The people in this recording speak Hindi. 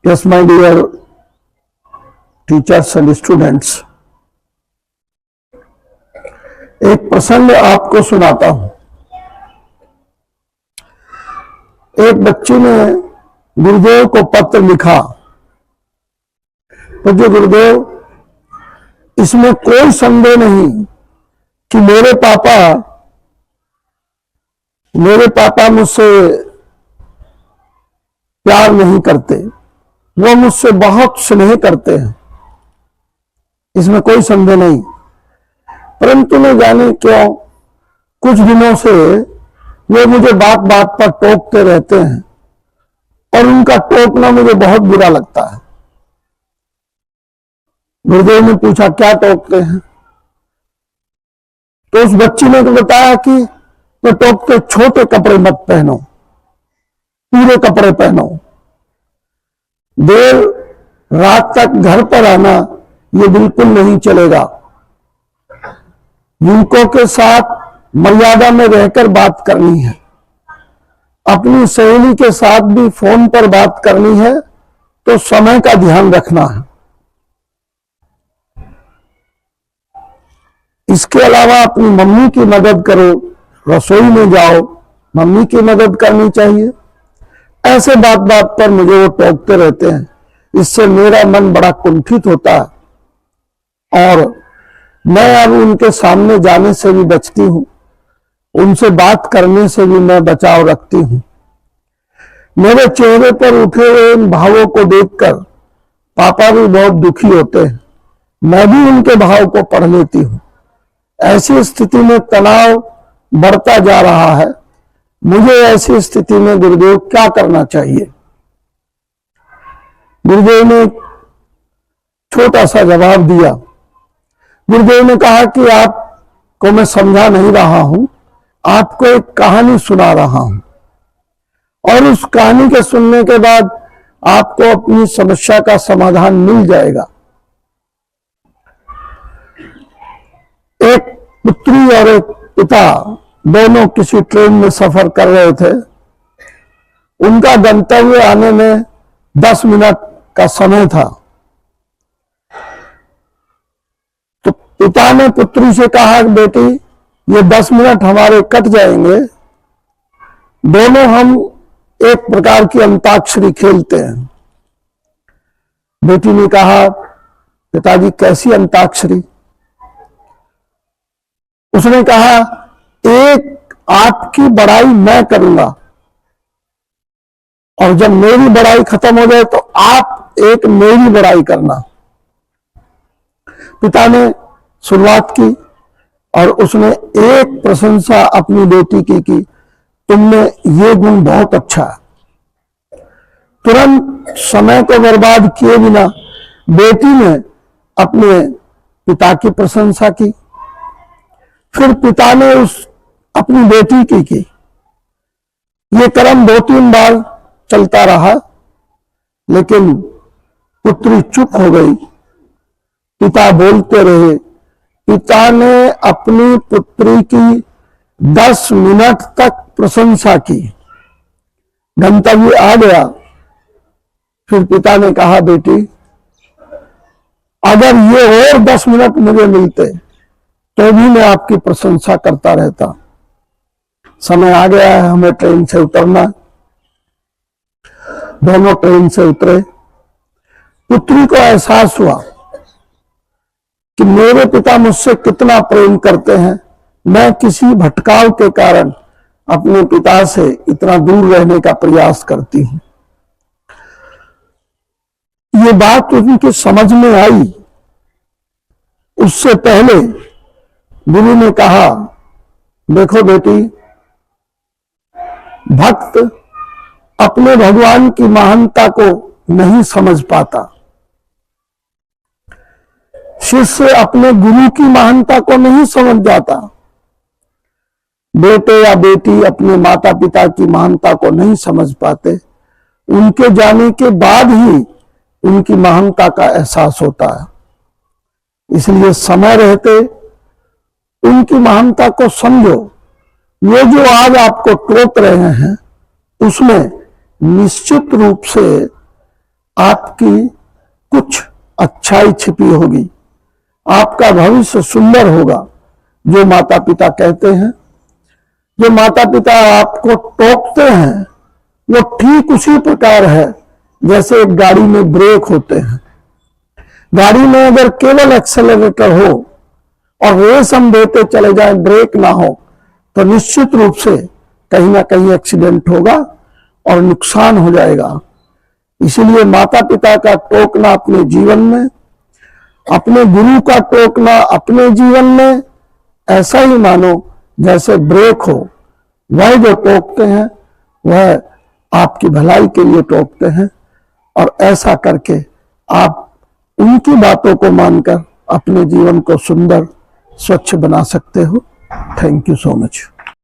Yes, my dear teachers and students, एक प्रसंग आपको सुनाता हूं। एक बच्चे ने गुरुदेव को पत्र लिखा, तो जो गुरुदेव, इसमें कोई संदेह नहीं कि मेरे पापा मुझसे प्यार नहीं करते, वो मुझसे बहुत स्नेह करते हैं, इसमें कोई संदेह नहीं। परंतु न जाने क्यों कुछ दिनों से वे मुझे बात बात पर टोकते रहते हैं और उनका टोकना मुझे बहुत बुरा लगता है। गुरुदेव ने पूछा, क्या टोकते हैं? तो उस बच्ची ने तो बताया कि वो टोकते, छोटे कपड़े मत पहनो, पूरे कपड़े पहनो, देर रात तक घर पर आना ये बिल्कुल नहीं चलेगा, युवकों के साथ मर्यादा में रहकर बात करनी है, अपनी सहेली के साथ भी फोन पर बात करनी है तो समय का ध्यान रखना है। इसके अलावा अपनी मम्मी की मदद करो, रसोई में जाओ, मम्मी की मदद करनी चाहिए। ऐसे बात बात पर मुझे वो टोकते रहते हैं, इससे मेरा मन बड़ा कुंठित होता है और मैं अब उनके सामने जाने से भी बचती हूं, उनसे बात करने से भी मैं बचाव रखती हूं। मेरे चेहरे पर उठे हुए इन भावों को देखकर पापा भी बहुत दुखी होते हैं, मैं भी उनके भाव को पढ़ लेती हूं। ऐसी स्थिति में तनाव बढ़ता जा रहा है, मुझे ऐसी स्थिति में गुरुदेव क्या करना चाहिए? गुरुदेव ने छोटा सा जवाब दिया। गुरुदेव ने कहा कि आपको मैं समझा नहीं रहा हूं, आपको एक कहानी सुना रहा हूं और उस कहानी के सुनने के बाद आपको अपनी समस्या का समाधान मिल जाएगा। एक पुत्री और एक पिता दोनों किसी ट्रेन में सफर कर रहे थे। उनका गंतव्य आने में 10 मिनट का समय था। तो पिता ने पुत्री से कहा, बेटी ये 10 मिनट हमारे कट जाएंगे, दोनों हम एक प्रकार की अंताक्षरी खेलते हैं। बेटी ने कहा, पिताजी कैसी अंताक्षरी? उसने कहा, एक आपकी बड़ाई मैं करूंगा और जब मेरी बड़ाई खत्म हो जाए तो आप एक मेरी बड़ाई करना। पिता ने शुरुआत की और उसने एक प्रशंसा अपनी बेटी की कि तुमने ये गुण बहुत अच्छा है। तुरंत समय को बर्बाद किए बिना बेटी ने अपने पिता की प्रशंसा की। फिर पिता ने अपनी बेटी की। ये क्रम 2-3 बार चलता रहा, लेकिन पुत्री चुप हो गई। पिता बोलते रहे। पिता ने अपनी पुत्री की 10 मिनट तक प्रशंसा की। गंतव्य आ गया। फिर पिता ने कहा, बेटी अगर ये और 10 मिनट मुझे मिलते तो भी मैं आपकी प्रशंसा करता रहता। समय आ गया है, हमें ट्रेन से उतरना। दोनों ट्रेन से उतरे। पुत्री को एहसास हुआ कि मेरे पिता मुझसे कितना प्रेम करते हैं, मैं किसी भटकाव के कारण अपने पिता से इतना दूर रहने का प्रयास करती हूं। ये बात उनकी समझ में आई। उससे पहले गुरु ने कहा, देखो बेटी, भक्त अपने भगवान की महानता को नहीं समझ पाता, शिष्य अपने गुरु की महानता को नहीं समझ जाता, बेटे या बेटी अपने माता पिता की महानता को नहीं समझ पाते। उनके जाने के बाद ही उनकी महानता का एहसास होता है। इसलिए समय रहते उनकी महानता को समझो। वो जो आज आपको टोक रहे हैं उसमें निश्चित रूप से आपकी कुछ अच्छाई छिपी होगी, आपका भविष्य सुंदर होगा। जो माता पिता कहते हैं, जो माता पिता आपको टोकते हैं, वो ठीक उसी प्रकार है जैसे एक गाड़ी में ब्रेक होते हैं। गाड़ी में अगर केवल एक्सेलरेटर हो और रेस हम देते चले जाएं, ब्रेक ना हो, तो निश्चित रूप से कहीं ना कहीं एक्सीडेंट होगा और नुकसान हो जाएगा। इसीलिए माता पिता का टोकना अपने जीवन में, अपने गुरु का टोकना अपने जीवन में ऐसा ही मानो जैसे ब्रेक हो। वह जो टोकते हैं वह आपकी भलाई के लिए टोकते हैं, और ऐसा करके आप उनकी बातों को मानकर अपने जीवन को सुंदर स्वच्छ बना सकते हो। Thank you so much.